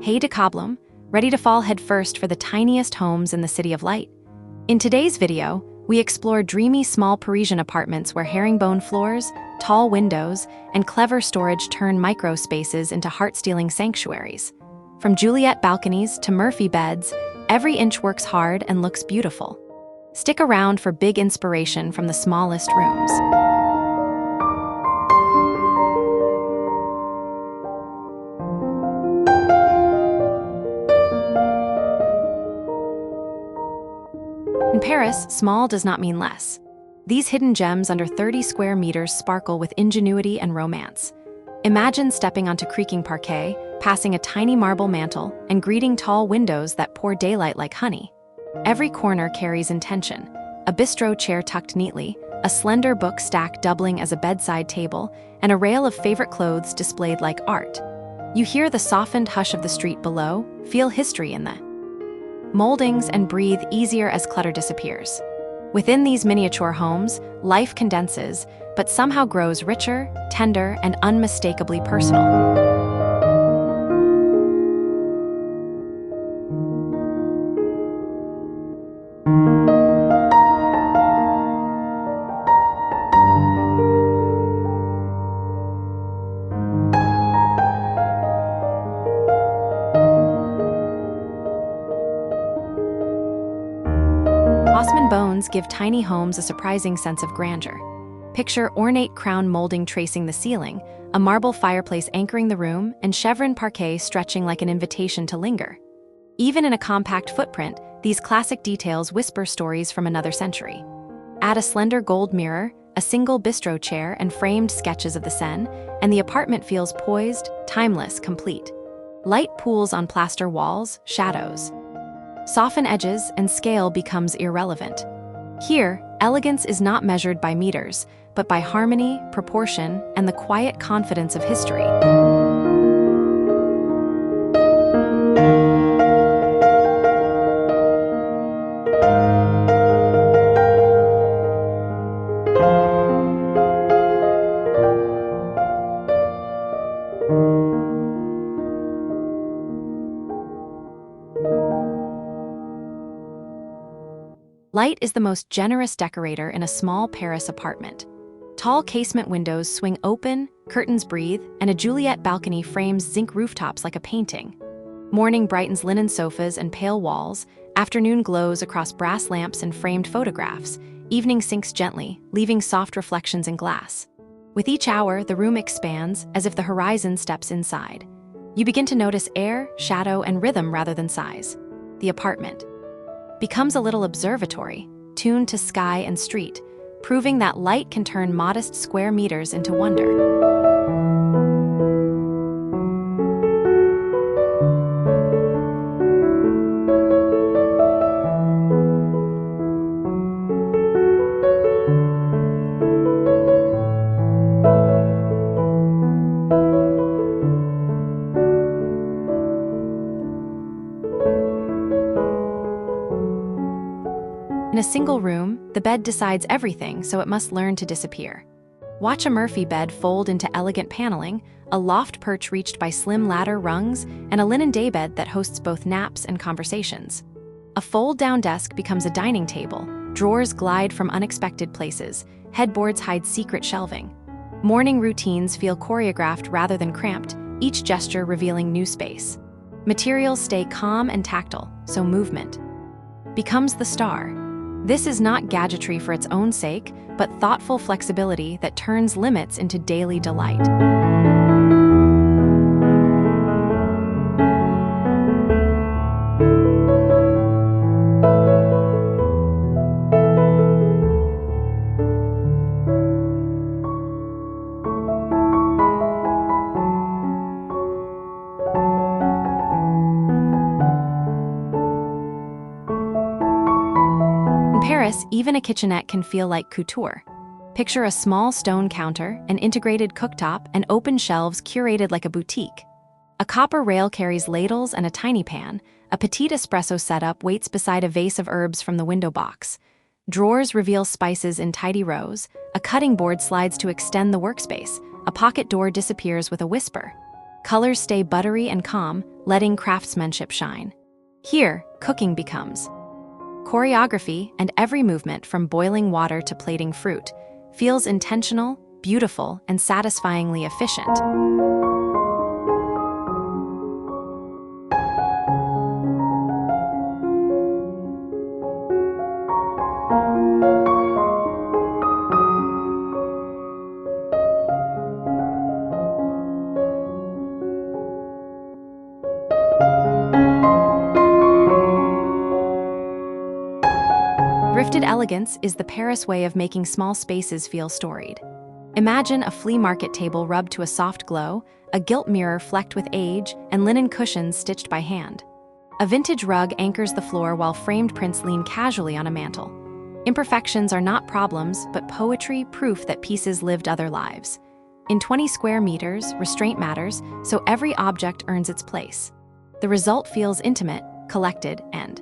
Hey Decobloom, ready to fall headfirst for the tiniest homes in the City of Light? In today's video, we explore dreamy small Parisian apartments where herringbone floors, tall windows, and clever storage turn micro spaces into heart-stealing sanctuaries. From Juliet balconies to Murphy beds, every inch works hard and looks beautiful. Stick around for big inspiration from the smallest rooms. In Paris, small does not mean less. These hidden gems under 30 square meters sparkle with ingenuity and romance. Imagine stepping onto creaking parquet, passing a tiny marble mantel, and greeting tall windows that pour daylight like honey. Every corner carries intention: a bistro chair tucked neatly, a slender book stack doubling as a bedside table, and a rail of favorite clothes displayed like art. You hear the softened hush of the street below, feel history in the moldings, and breathe easier as clutter disappears. Within these miniature homes, life condenses, but somehow grows richer, tender, and unmistakably personal. Haussmann bones give tiny homes a surprising sense of grandeur. Picture ornate crown molding tracing the ceiling, a marble fireplace anchoring the room, and chevron parquet stretching like an invitation to linger. Even in a compact footprint, these classic details whisper stories from another century. Add a slender gold mirror, a single bistro chair, and framed sketches of the Seine, and the apartment feels poised, timeless, complete. Light pools on plaster walls, shadows soften edges, and scale becomes irrelevant. Here, elegance is not measured by meters, but by harmony, proportion, and the quiet confidence of history. Light is the most generous decorator in a small Paris apartment. Tall casement windows swing open, curtains breathe, and a Juliet balcony frames zinc rooftops like a painting. Morning brightens linen sofas and pale walls, afternoon glows across brass lamps and framed photographs, evening sinks gently, leaving soft reflections in glass. With each hour, the room expands, as if the horizon steps inside. You begin to notice air, shadow, and rhythm rather than size. The apartment becomes a little observatory, tuned to sky and street, proving that light can turn modest square meters into wonder. In a single room, the bed decides everything, so it must learn to disappear. Watch a Murphy bed fold into elegant paneling, a loft perch reached by slim ladder rungs, and a linen daybed that hosts both naps and conversations. A fold-down desk becomes a dining table, drawers glide from unexpected places, headboards hide secret shelving. Morning routines feel choreographed rather than cramped, each gesture revealing new space. Materials stay calm and tactile, so movement becomes the star. This is not gadgetry for its own sake, but thoughtful flexibility that turns limits into daily delight. In Paris, even a kitchenette can feel like couture. Picture a small stone counter, an integrated cooktop, and open shelves curated like a boutique. A copper rail carries ladles and a tiny pan. A petite espresso setup waits beside a vase of herbs from the window box. Drawers reveal spices in tidy rows. A cutting board slides to extend the workspace. A pocket door disappears with a whisper. Colors stay buttery and calm, letting craftsmanship shine. Here, cooking becomes choreography, and every movement, from boiling water to plating fruit, feels intentional, beautiful, and satisfyingly efficient. Thrifted elegance is the Paris way of making small spaces feel storied. Imagine a flea market table rubbed to a soft glow, a gilt mirror flecked with age, and linen cushions stitched by hand. A vintage rug anchors the floor while framed prints lean casually on a mantel. Imperfections are not problems, but poetry, proof that pieces lived other lives. In 20 square meters, restraint matters, so every object earns its place. The result feels intimate, collected, and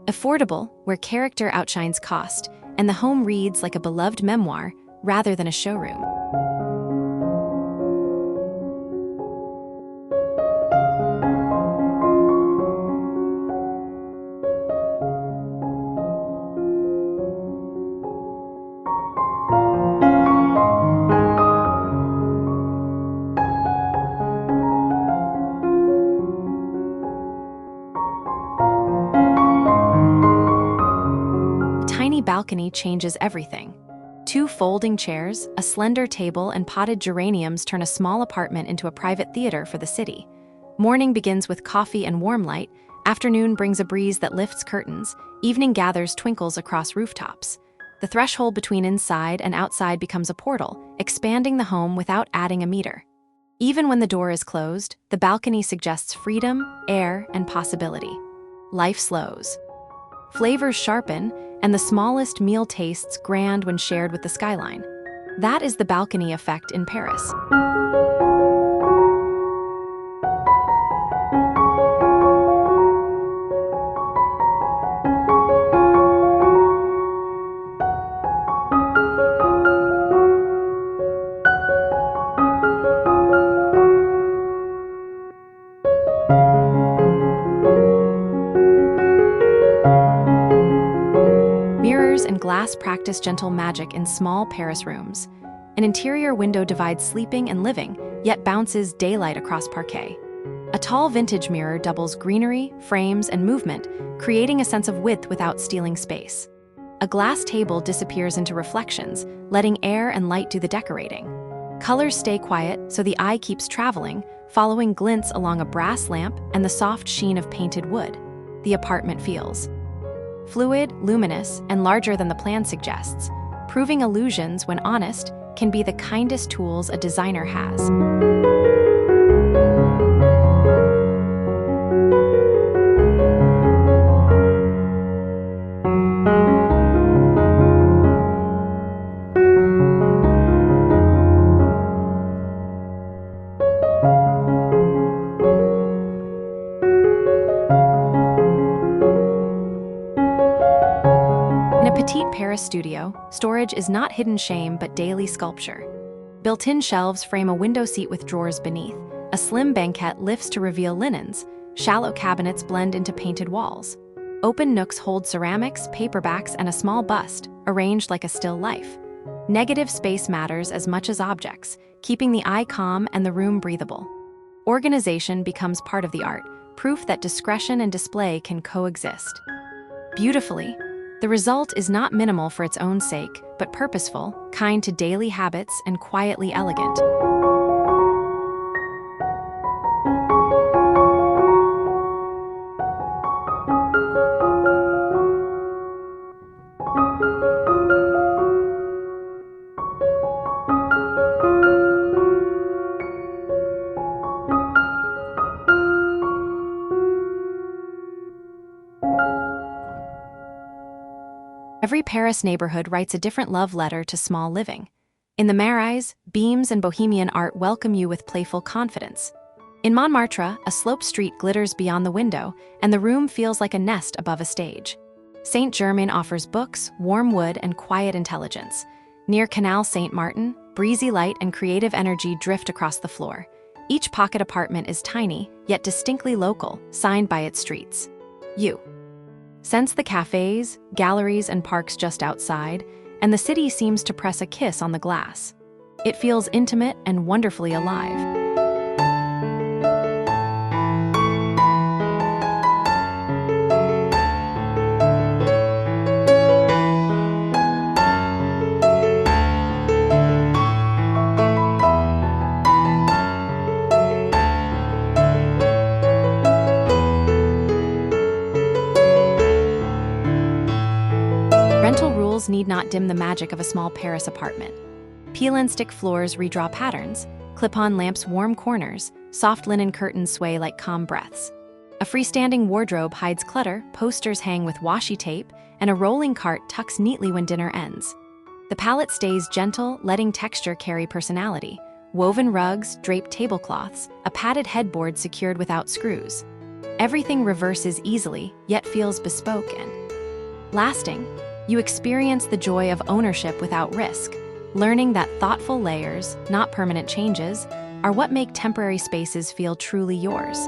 affordable, where character outshines cost, and the home reads like a beloved memoir rather than a showroom. Balcony changes everything. 2 folding chairs, a slender table, and potted geraniums turn a small apartment into a private theater for the city. Morning begins with coffee and warm light, afternoon brings a breeze that lifts curtains, evening gathers twinkles across rooftops. The threshold between inside and outside becomes a portal, expanding the home without adding a meter. Even when the door is closed, the balcony suggests freedom, air, and possibility. Life slows. Flavors sharpen, and the smallest meal tastes grand when shared with the skyline. That is the balcony effect in Paris. And glass practice gentle magic in small Paris rooms. An interior window divides sleeping and living, yet bounces daylight across parquet. A tall vintage mirror doubles greenery, frames, and movement, creating a sense of width without stealing space. A glass table disappears into reflections, letting air and light do the decorating. Colors stay quiet, so the eye keeps traveling, following glints along a brass lamp and the soft sheen of painted wood. The apartment feels fluid, luminous, and larger than the plan suggests, proving illusions, when honest, can be the kindest tools a designer has. Petite Paris studio, storage is not hidden shame but daily sculpture. Built-in shelves frame a window seat with drawers beneath. A slim banquette lifts to reveal linens. Shallow cabinets blend into painted walls. Open nooks hold ceramics, paperbacks, and a small bust, arranged like a still life. Negative space matters as much as objects, keeping the eye calm and the room breathable. Organization becomes part of the art, proof that discretion and display can coexist. Beautifully, the result is not minimal for its own sake, but purposeful, kind to daily habits, and quietly elegant. Every Paris neighborhood writes a different love letter to small living. In the Marais, beams and bohemian art welcome you with playful confidence. In Montmartre, a sloped street glitters beyond the window, and the room feels like a nest above a stage. Saint-Germain offers books, warm wood, and quiet intelligence. Near Canal Saint-Martin, breezy light and creative energy drift across the floor. Each pocket apartment is tiny, yet distinctly local, signed by its streets. You sense the cafes, galleries, and parks just outside, and the city seems to press a kiss on the glass. It feels intimate and wonderfully alive. Rental rules need not dim the magic of a small Paris apartment. Peel-and-stick floors redraw patterns, clip-on lamps warm corners, soft linen curtains sway like calm breaths. A freestanding wardrobe hides clutter, posters hang with washi tape, and a rolling cart tucks neatly when dinner ends. The palette stays gentle, letting texture carry personality. Woven rugs, draped tablecloths, a padded headboard secured without screws. Everything reverses easily, yet feels bespoke and lasting. You experience the joy of ownership without risk, learning that thoughtful layers, not permanent changes, are what make temporary spaces feel truly yours.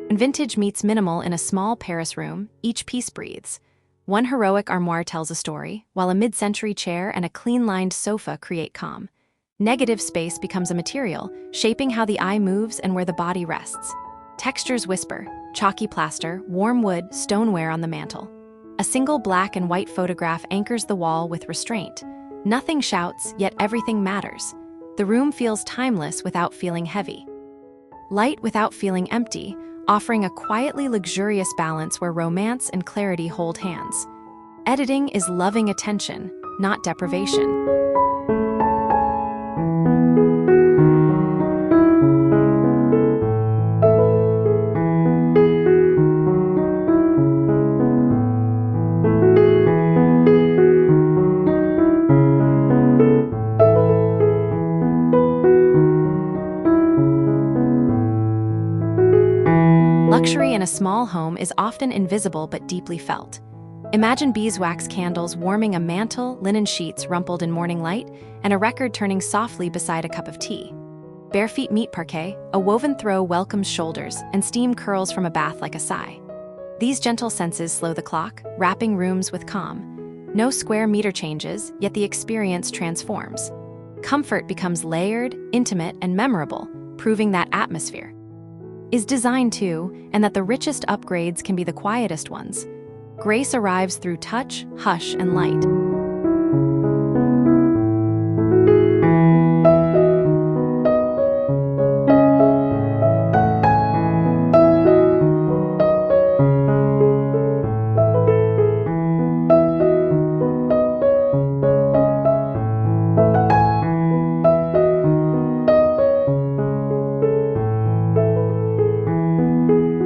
When vintage meets minimal in a small Paris room, each piece breathes. One heroic armoire tells a story, while a mid-century chair and a clean-lined sofa create calm. Negative space becomes a material, shaping how the eye moves and where the body rests. Textures whisper, chalky plaster, warm wood, stoneware on the mantel. A single black and white photograph anchors the wall with restraint. Nothing shouts, yet everything matters. The room feels timeless without feeling heavy. Light without feeling empty, offering a quietly luxurious balance where romance and clarity hold hands. Editing is loving attention, not deprivation. Luxury in a small home is often invisible but deeply felt. Imagine beeswax candles warming a mantel, linen sheets rumpled in morning light, and a record turning softly beside a cup of tea. Bare feet meet parquet, a woven throw welcomes shoulders, and steam curls from a bath like a sigh. These gentle senses slow the clock, wrapping rooms with calm. No square meter changes, yet the experience transforms. Comfort becomes layered, intimate, and memorable, proving that atmosphere is design too, and that the richest upgrades can be the quietest ones. Grace arrives through touch, hush, and light.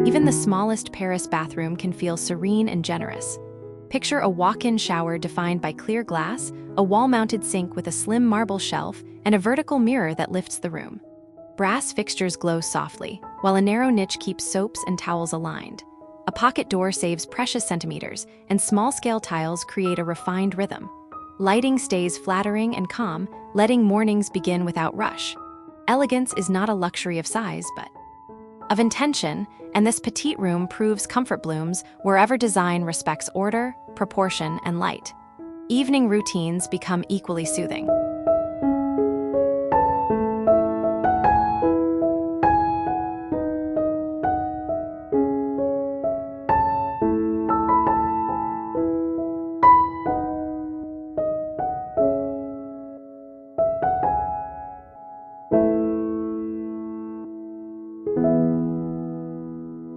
Even the smallest Paris bathroom can feel serene and generous. Picture a walk-in shower defined by clear glass, a wall-mounted sink with a slim marble shelf, and a vertical mirror that lifts the room. Brass fixtures glow softly, while a narrow niche keeps soaps and towels aligned. A pocket door saves precious centimeters, and small-scale tiles create a refined rhythm. Lighting stays flattering and calm, letting mornings begin without rush. Elegance is not a luxury of size, but of intention, and this petite room proves comfort blooms wherever design respects order, proportion, and light. Evening routines become equally soothing.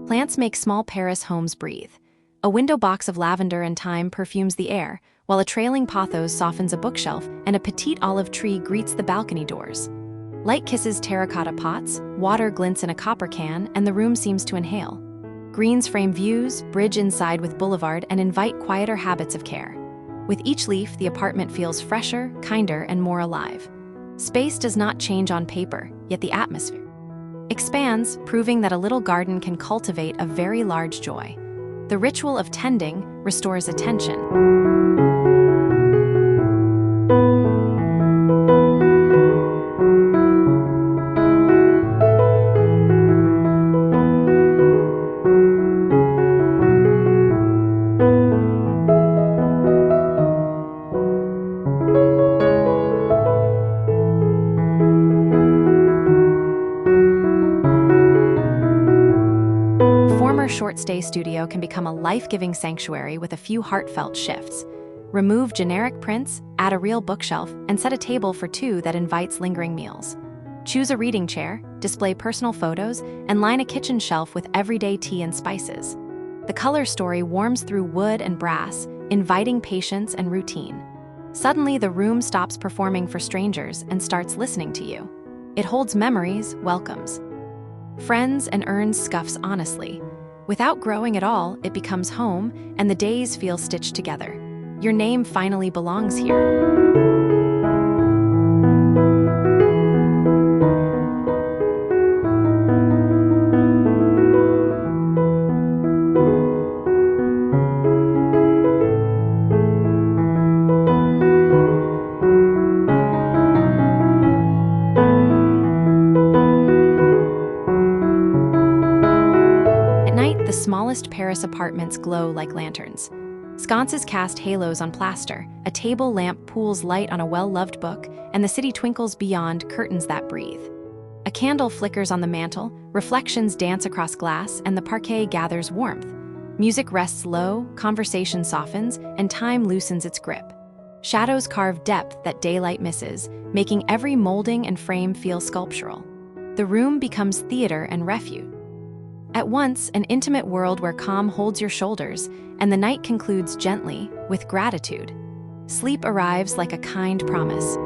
Plants make small Paris homes breathe. A window box of lavender and thyme perfumes the air, while a trailing pothos softens a bookshelf and a petite olive tree greets the balcony doors. Light kisses terracotta pots, water glints in a copper can, and the room seems to inhale. Greens frame views, bridge inside with boulevard, and invite quieter habits of care. With each leaf, the apartment feels fresher, kinder, and more alive. Space does not change on paper, yet the atmosphere expands, proving that a little garden can cultivate a very large joy. The ritual of tending restores attention. Short-stay studio can become a life-giving sanctuary with a few heartfelt shifts. Remove generic prints, add a real bookshelf, and set a table for two that invites lingering meals. Choose a reading chair, display personal photos, and line a kitchen shelf with everyday tea and spices. The color story warms through wood and brass, inviting patience and routine. Suddenly, the room stops performing for strangers and starts listening to you. It holds memories, welcomes friends, and earns scuffs honestly. Without growing at all, it becomes home, and the days feel stitched together. Your name finally belongs here. The smallest Paris apartments glow like lanterns. Sconces cast halos on plaster, a table lamp pools light on a well-loved book, and the city twinkles beyond curtains that breathe. A candle flickers on the mantel, reflections dance across glass, and the parquet gathers warmth. Music rests low, conversation softens, and time loosens its grip. Shadows carve depth that daylight misses, making every molding and frame feel sculptural. The room becomes theater and refuge. At once, an intimate world where calm holds your shoulders, and the night concludes gently, with gratitude. Sleep arrives like a kind promise.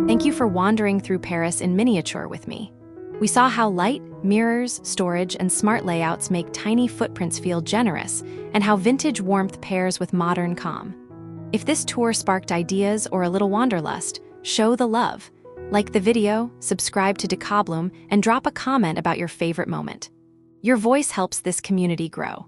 Thank you for wandering through Paris in miniature with me. We saw how light, mirrors, storage, and smart layouts make tiny footprints feel generous, and how vintage warmth pairs with modern calm. If this tour sparked ideas or a little wanderlust, show the love. Like the video, subscribe to Decobloom, and drop a comment about your favorite moment. Your voice helps this community grow.